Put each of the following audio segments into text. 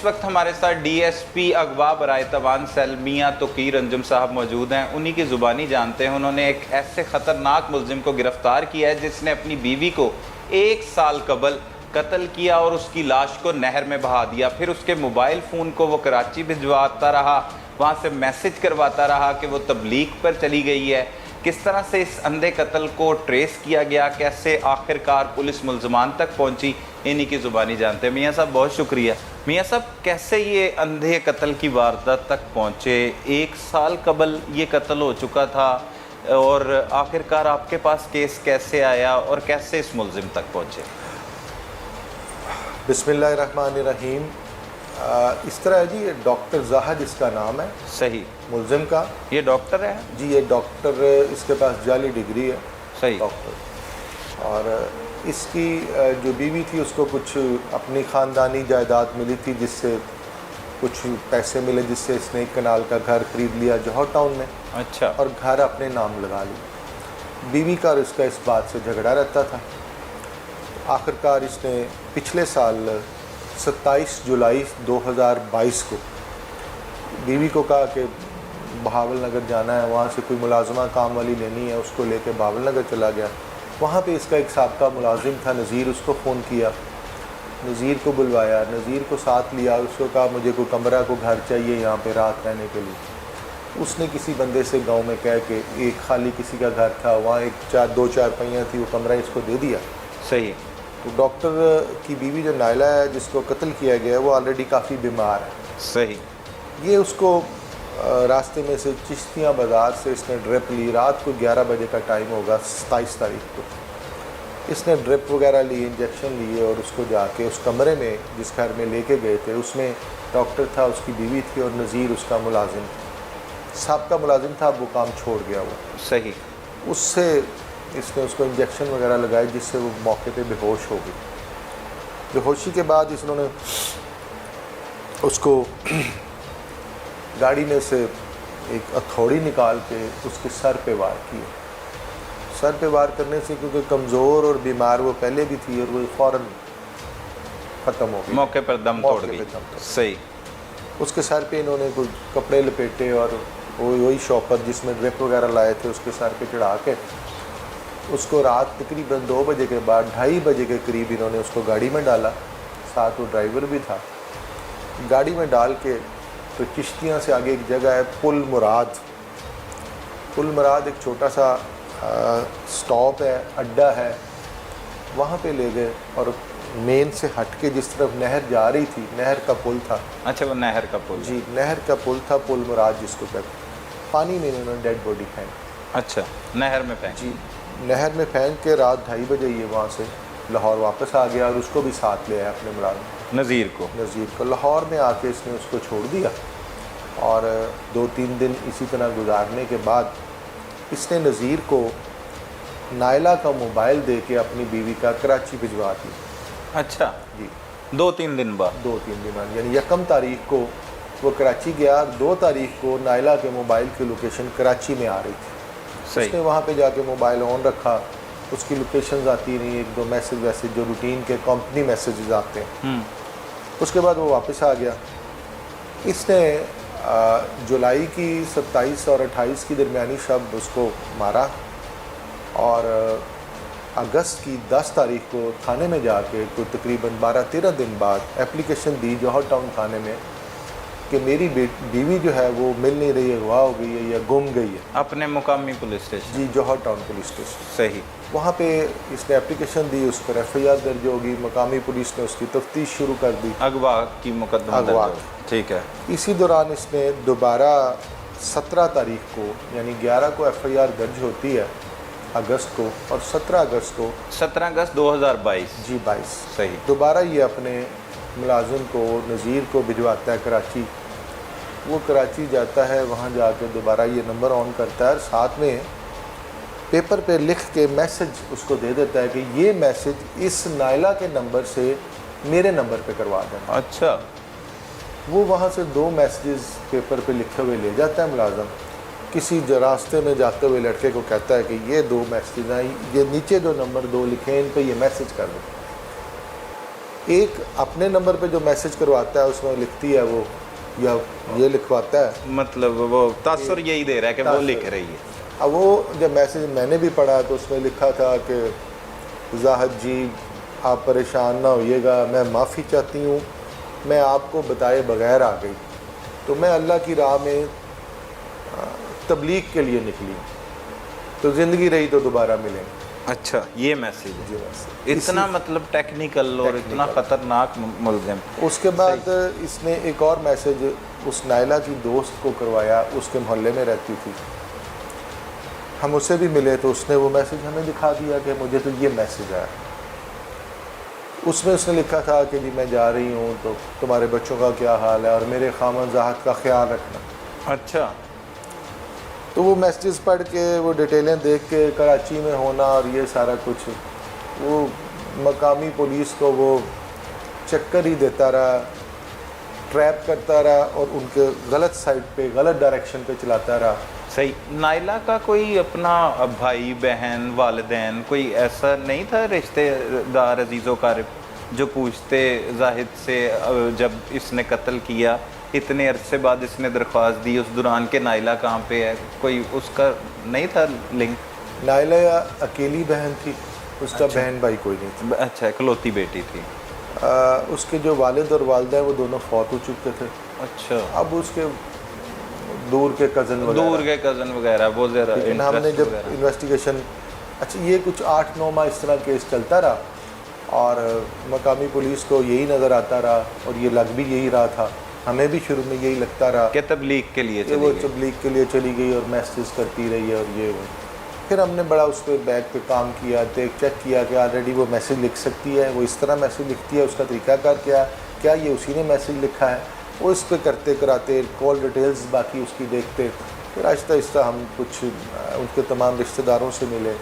वक्त हमारे साथ डीएसपी अगवा बराए तवान सेल मियां तोकीर अंजुम साहब मौजूद हैं। उन्हीं की ज़ुबानी जानते हैं। उन्होंने एक ऐसे ख़तरनाक मुलजिम को गिरफ़्तार किया है जिसने अपनी बीवी को 1 साल कबल कत्ल किया और उसकी लाश को नहर में बहा दिया। फिर उसके मोबाइल फ़ोन को वो कराची भिजवाता रहा, वहाँ से मैसेज करवाता रहा कि वो तबलीग पर चली गई है। किस तरह से इस अंधे कत्ल को ट्रेस किया गया, कैसे आखिरकार पुलिस मुल्ज़मान तक पहुंची, इन्हीं की ज़ुबानी जानते हैं। मियाँ साहब बहुत शुक्रिया। मियाँ साहब, कैसे ये अंधे कत्ल की वारदात तक पहुँचे? 1 साल कबल ये कत्ल हो चुका था और आखिरकार आपके पास केस कैसे आया और कैसे इस मुल्ज़िम तक पहुँचे? बिस्मिल्लाहिर्रहमानिर्रहीम। इस तरह है जी, ये डॉक्टर जाहिद इसका नाम है सही। मुल्जिम का। ये डॉक्टर है जी, ये डॉक्टर, इसके पास जाली डिग्री है। सही। डॉक्टर। और इसकी जो बीवी थी उसको कुछ अपनी ख़ानदानी जायदाद मिली थी, जिससे कुछ पैसे मिले, जिससे इसने एक कनाल का घर ख़रीद लिया जौहर टाउन में। अच्छा। और घर अपने नाम लगा लिया। बीवी का और इसका इस बात से झगड़ा रहता था। आखिरकार इसने पिछले साल 27 जुलाई 2022 को बीवी को कहा कि बहावल नगर जाना है, वहाँ से कोई मुलाजमा काम वाली लेनी है, उसको लेके बहावल नगर चला गया। वहाँ पे इसका एक साबका मुलाजिम था नज़ीर, उसको फ़ोन किया, नज़ीर को बुलवाया, नज़ीर को साथ लिया, उसको कहा मुझे कोई कमरा को घर चाहिए यहाँ पे रात रहने के लिए। उसने किसी बंदे से गांव में कह के, एक खाली किसी का घर था, वहाँ एक 2 चारपाइयाँ थी, वो कमरा इसको दे दिया। सही। तो डॉक्टर की बीवी जो नायला है, जिसको कत्ल किया गया है, वो ऑलरेडी काफ़ी बीमार है। सही। ये उसको रास्ते में से चिश्तियाँ बाज़ार से इसने ड्रिप ली। रात को 11 बजे का टाइम होगा 27 तारीख को। इसने ड्रिप वगैरह ली, इंजेक्शन लिए और उसको जाके उस कमरे में जिस घर में लेके गए थे, उसमें डॉक्टर था, उसकी बीवी थी और नज़ीर उसका मुलाजिम, साहब मुलाजिम था। अब वो काम छोड़ गया वो। सही। उससे इसने उसको इंजेक्शन वगैरह लगाए, जिससे वो मौके पे बेहोश हो गई। बेहोशी के बाद इसने उसको गाड़ी में से एक हथौड़ी निकाल के उसके सर पे वार किया। सर पे वार करने से, क्योंकि कमज़ोर और बीमार वो पहले भी थी, और वो फ़ौरन ख़त्म हो गई, मौके पर दम तोड़ गई। सही। उसके सर पे इन्होंने कुछ कपड़े लपेटे और वही शॉपर जिसमें ड्रिप वगैरह लाए थे उसके सर पे चढ़ा के उसको रात तकरीबन 2 बजे के बाद 2:30 बजे के करीब इन्होंने उसको गाड़ी में डाला। साथ वो ड्राइवर भी था। गाड़ी में डाल के तो चिश्तियाँ से आगे एक जगह है पुल मुराद। पुल मुराद एक छोटा सा स्टॉप है, अड्डा है, वहाँ पे ले गए और मेन से हट के जिस तरफ नहर जा रही थी, नहर का पुल था। अच्छा, वो नहर का पुल? जी, नहर का पुल था, पुल मुराद जिसको कहते। पानी में इन्होंने डेड बॉडी फेंक। अच्छा, नहर में फेंक? जी, नहर में फेंक के रात 2:30 बजे ये वहाँ से लाहौर वापस आ गया और उसको भी साथ ले आया, अपने मुलाजिम नज़ीर को लाहौर में आके इसने उसको छोड़ दिया। और 2-3 दिन इसी तरह गुजारने के बाद इसने नज़ीर को नायला का मोबाइल दे के अपनी बीवी का कराची भिजवा दिया। अच्छा जी, 2-3 दिन बाद? 2-3 दिन बाद, यानी 1 तारीख को वो कराची गया, 2 तारीख को नायला के मोबाइल की लोकेशन कराची में आ रही थी। उसने वहाँ पे जाके मोबाइल ऑन रखा, उसकी लोकेशंस आती रही, 1-2 मैसेज वैसे जो रूटीन के कंपनी मैसेजेस आते हैं। उसके बाद वो वापस आ गया। इसने जुलाई की 27 और 28 की दरमियानी शब उसको मारा और अगस्त की 10 तारीख को थाने में जाके कोई तकरीबन 12-13 दिन बाद एप्लीकेशन दी जौहर टाउन थाने में कि मेरी बीवी जो है वो मिल नहीं रही है, अगवा हो गई है या गुम गई है। अपने मुकामी पुलिस स्टेशन? जी, जौहर टाउन पुलिस स्टेशन। सही। वहाँ पे इसने एप्लीकेशन दी, उस पर FIR दर्ज होगी, मकामी पुलिस ने उसकी तफ्तीश शुरू कर दी, अगवा की मुकदमा अगवा। ठीक है। इसी दौरान इसने दोबारा 17 तारीख को, यानी 11 को FIR दर्ज होती है अगस्त को, और 17 अगस्त को 17 अगस्त 2022? जी 22। सही। दोबारा ये अपने मुलाजिम को, नज़ीर को भिजवाता है कराची। वो कराची जाता है, वहाँ जाके दोबारा ये नंबर ऑन करता है और साथ में पेपर पे लिख के मैसेज उसको दे देता है कि ये मैसेज इस नायला के नंबर से मेरे नंबर पे करवा देना। अच्छा। वो वहाँ से 2 मैसेजेस पेपर पे लिखे हुए ले जाता है मुलाजिम। किसी रास्ते में जाते हुए लड़के को कहता है कि ये 2 मैसेज हैं, ये नीचे जो नंबर 2 लिखे हैं इन पे ये मैसेज कर दो। एक अपने नंबर पे जो मैसेज करवाता है उसमें लिखती है वो, या ये लिखवाता है, मतलब वो तासुर यही दे रहा है कि वो तासुर। लिख रही है। अब वो जब मैसेज मैंने भी पढ़ा तो उसमें लिखा था कि जाहिद जी आप परेशान ना होइएगा, मैं माफ़ी चाहती हूँ, मैं आपको बताए बगैर आ गई, तो मैं अल्लाह की राह में तबलीग के लिए निकली, तो ज़िंदगी रही तो दोबारा मिलेंगे। अच्छा, ये मैसेज है। जी बस। इतना मतलब टेक्निकल और इतना खतरनाक मुलजिम। उसके बाद इसने एक और मैसेज उस नायला की दोस्त को करवाया, उसके मोहल्ले में रहती थी, हम उससे भी मिले तो उसने वो मैसेज हमें दिखा दिया कि मुझे तो ये मैसेज आया। उसमें उसने लिखा था कि जी मैं जा रही हूँ तो तुम्हारे बच्चों का क्या हाल है और मेरे खामन ज़ाहत का ख्याल रखना। अच्छा, तो वो मैसेजेस पढ़ के, वो डिटेलें देख के, कराची में होना और ये सारा कुछ, वो मकामी पुलिस को वो चक्कर ही देता रहा, ट्रैप करता रहा और उनके गलत साइड पे, गलत डायरेक्शन पे चलाता रहा। सही। नायला का कोई अपना भाई बहन वालिदैन कोई ऐसा नहीं था रिश्तेदार अजीज़ो कारब जो पूछते जाहिद से जब इसने कत्ल किया इतने अरसे बाद इसने दरख्वास्त दी, उस दौरान के नायला कहाँ पे है, कोई उसका नहीं था लिंक? नायला अकेली बहन थी, उसका अच्छा। बहन भाई कोई नहीं था। अच्छा, इकलौती बेटी थी। उसके जो वालिद और वालदा है वो दोनों फौत हो चुके थे। अच्छा, अब उसके दूर के कज़न दूर के कज़न वगैरह वो ज़रा लेकिन हमने इंटरेस्ट जब वगैरह। इन्वेस्टिगेशन, अच्छा ये कुछ 8-9 माह इस तरह केस चलता रहा और मकामी पुलिस को यही नज़र आता रहा और ये लग भी यही रहा था, हमें भी शुरू में यही लगता रहा कि तबलीग के लिए कि चली वो गई। तबलीग के लिए चली गई और मैसेज करती रही है और ये वो। फिर हमने बड़ा उस पर बैग पे काम किया, देख चेक किया कि ऑलरेडी वो मैसेज लिख सकती है, वो इस तरह मैसेज लिखती है, उसका तरीकाकार क्या ये उसी ने मैसेज लिखा है, वो इस पर करते कराते कॉल डिटेल्स बाकी उसकी देखते, फिर आहिस्ता आहिस्ता हम कुछ उनके तमाम रिश्तेदारों से मिले,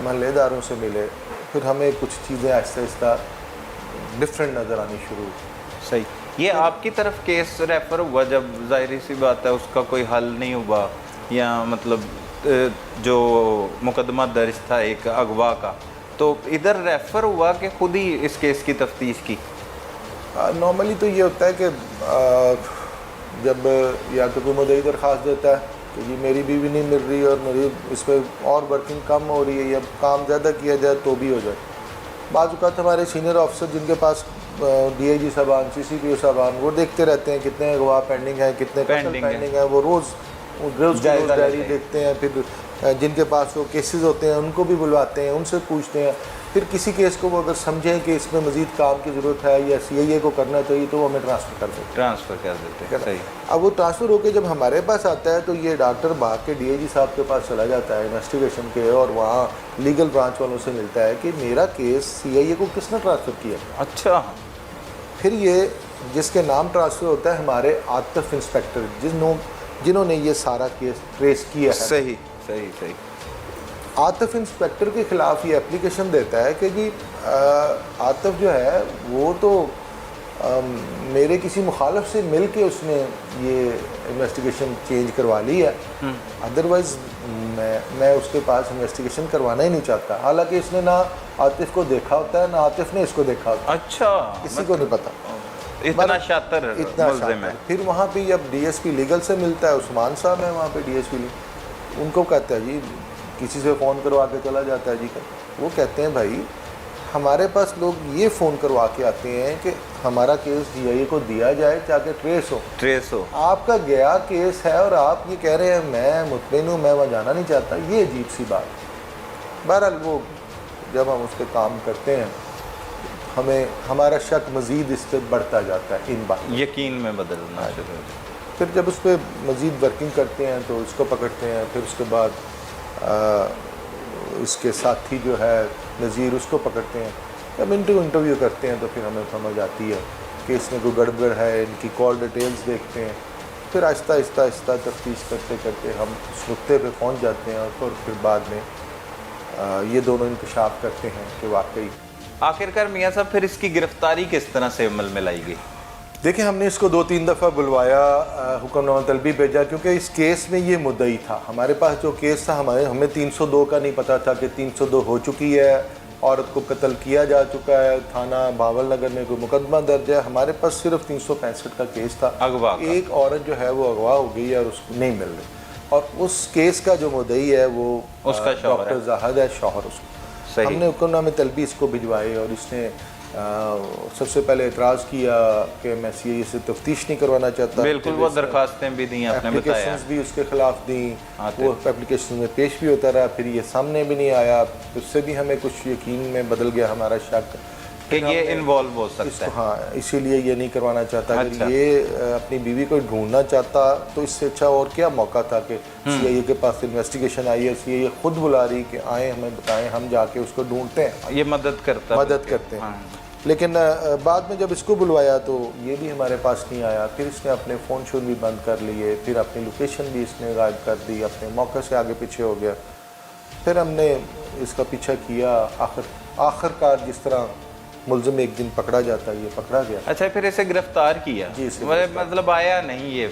महल्लेदारों से मिले, फिर हमें कुछ चीज़ें आहिस्ता आहिस्ता डिफरेंट नज़र आनी शुरू हुई। सही। ये आपकी तरफ केस रेफर हुआ जब जाहिर सी बात है उसका कोई हल नहीं हुआ, या मतलब जो मुकदमा दर्ज था एक अगवा का, तो इधर रेफर हुआ कि खुद ही इस केस की तफ्तीश की? नॉर्मली तो ये होता है कि जब या तो कोई मुद्दई दरख्वास्त देता है कि जी मेरी बीवी नहीं मिल रही और मेरी इस पर और वर्किंग कम हो रही है या काम ज़्यादा किया जाए तो भी हो जाए। बाज़ औक़ात हमारे सीनियर ऑफिसर जिनके पास DIG साहबान, CCPO साहबान, वो देखते रहते हैं कितने अगवा पेंडिंग है, कितने पेंडिंग है, वो रोज़ जायज़ा डायरी लेते हैं। देखते हैं। फिर जिनके पास वो केसेस होते हैं उनको भी बुलवाते हैं, उनसे पूछते हैं। फिर किसी केस को वो अगर समझें कि इसमें मज़ीद काम की ज़रूरत है या CIA को करना चाहिए तो वो हमें ट्रांसफ़र कर देते ट्रांसफ़र कर देते हैं। सही। अब वो ट्रांसफ़र होकर जब हमारे पास आता है तो ये डॉक्टर भाग के DIG साहब के पास चला जाता है इन्वेस्टिगेशन के, और वहाँ लीगल ब्रांच वालों से मिलता है कि मेरा केस CIA को किसने ट्रांसफ़र किया। अच्छा। फिर ये जिसके नाम ट्रांसफ़र होता है हमारे आतिफ इंस्पेक्टर, जिन्होंने ये सारा केस ट्रेस किया है। सही सही सही। आतिफ इंस्पेक्टर के ख़िलाफ़ ये एप्लीकेशन देता है कि जी आतिफ जो है वो तो मेरे किसी मुखालफ से मिल के उसने ये इन्वेस्टिगेशन चेंज करवा ली है, अदरवाइज़ मैं उसके पास इन्वेस्टिगेशन करवाना ही नहीं चाहता। हालांकि इसने ना आतिफ को देखा होता है ना आतिफ ने इसको देखा होता है। अच्छा, किसी को नहीं पता। इतना शातिर इतना मुल्ज़िम शातिर। है। फिर वहाँ पे जब DSP लीगल से मिलता है, उस्मान साहब है वहाँ पे DSP, उनको कहता है जी किसी से फ़ोन करवा के चला जाता है जी। वो कहते हैं भाई हमारे पास लोग ये फ़ोन करवा के आते हैं कि हमारा केस DIA को दिया जाए ताकि ट्रेस हो। आपका गया केस है और आप ये कह रहे हैं मैं मुतमईन हूँ, मैं वहाँ जाना नहीं चाहता, ये अजीब सी बात। बहरहाल वो जब हम उस पर काम करते हैं हमें हमारा शक मज़ीद इस पर बढ़ता जाता है, इन बात यकीन में बदलना शुरू हो जाता है। फिर जब उस पर मज़ीद वर्किंग करते हैं तो उसको पकड़ते हैं, फिर उसके बाद इसके साथी जो है नज़ीर उसको पकड़ते हैं। जब इंटरव्यू करते हैं तो फिर हमें समझ आती है कि इसमें कोई गड़बड़ है, इनकी कॉल डिटेल्स देखते हैं। फिर आहिस्ता आहिस्ता आहिस्ता तफ्तीश करते करते हम उस नुक्ते पे पहुंच जाते हैं और फिर बाद में ये दोनों इंकशाफ करते हैं कि वाकई। आखिरकार मियाँ साहब फिर इसकी गिरफ्तारी किस तरह से अमल में लाई गई? देखिए हमने इसको 2-3 दफ़ा बुलवाया, हुक्मनामा तलबी भेजा, क्योंकि इस केस में ये मुद्दई था। हमारे पास जो केस था हमें 302 का नहीं पता था कि 302 हो चुकी है औरत को कत्ल किया जा चुका है, थाना भावल नगर में कोई मुकदमा दर्ज है। हमारे पास सिर्फ 365 का केस था, अगवा का। एक औरत जो है वो अगवा हो गई है और उसको नहीं मिल रही, और उस केस का जो मुद्दई है वो उसका शौहर डॉक्टर जाहिद है, शौहर उसको। सही। हमने हुक्मनामे तलबी इसको भिजवाए और इसने सबसे पहले एतराज़ किया कि मैं सीआईए से तफ्तीश नहीं करवाना चाहता। बिल्कुल, वो दरखास्तें भी दी आपने बताया। एप्लीकेशंस भी उसके खिलाफ दी, आते। वो एप्लीकेशन में पेश भी होता रहा, फिर ये सामने भी नहीं आया, उससे भी हमें कुछ यकीन में बदल गया हमारा शक कि ये इन्वॉल्व हो सकता है। हाँ, इसीलिए ये नहीं करवाना चाहता। अच्छा। अगर ये अपनी बीवी को ढूंढना चाहता तो इससे अच्छा और क्या मौका था कि सीआईए के पास इन्वेस्टिगेशन आई है, सीआईए खुद बुला रही कि आए हमें बताएं, हम जाके उसको ढूंढते हैं, ये मदद करते हैं। हैं। लेकिन बाद में जब इसको बुलवाया तो ये भी हमारे पास नहीं आया, फिर इसने अपने फ़ोन शोन भी बंद कर लिए, फिर अपनी लोकेशन भी इसने गायब कर दी, अपने मौके से आगे पीछे हो गया। फिर हमने इसका पीछा किया, आखिरकार जिस तरह मुलजिम एक दिन पकड़ा जाता है, ये पकड़ा गया। अच्छा, फिर इसे गिरफ्तार किया? जी, इसे मतलब आया नहीं ये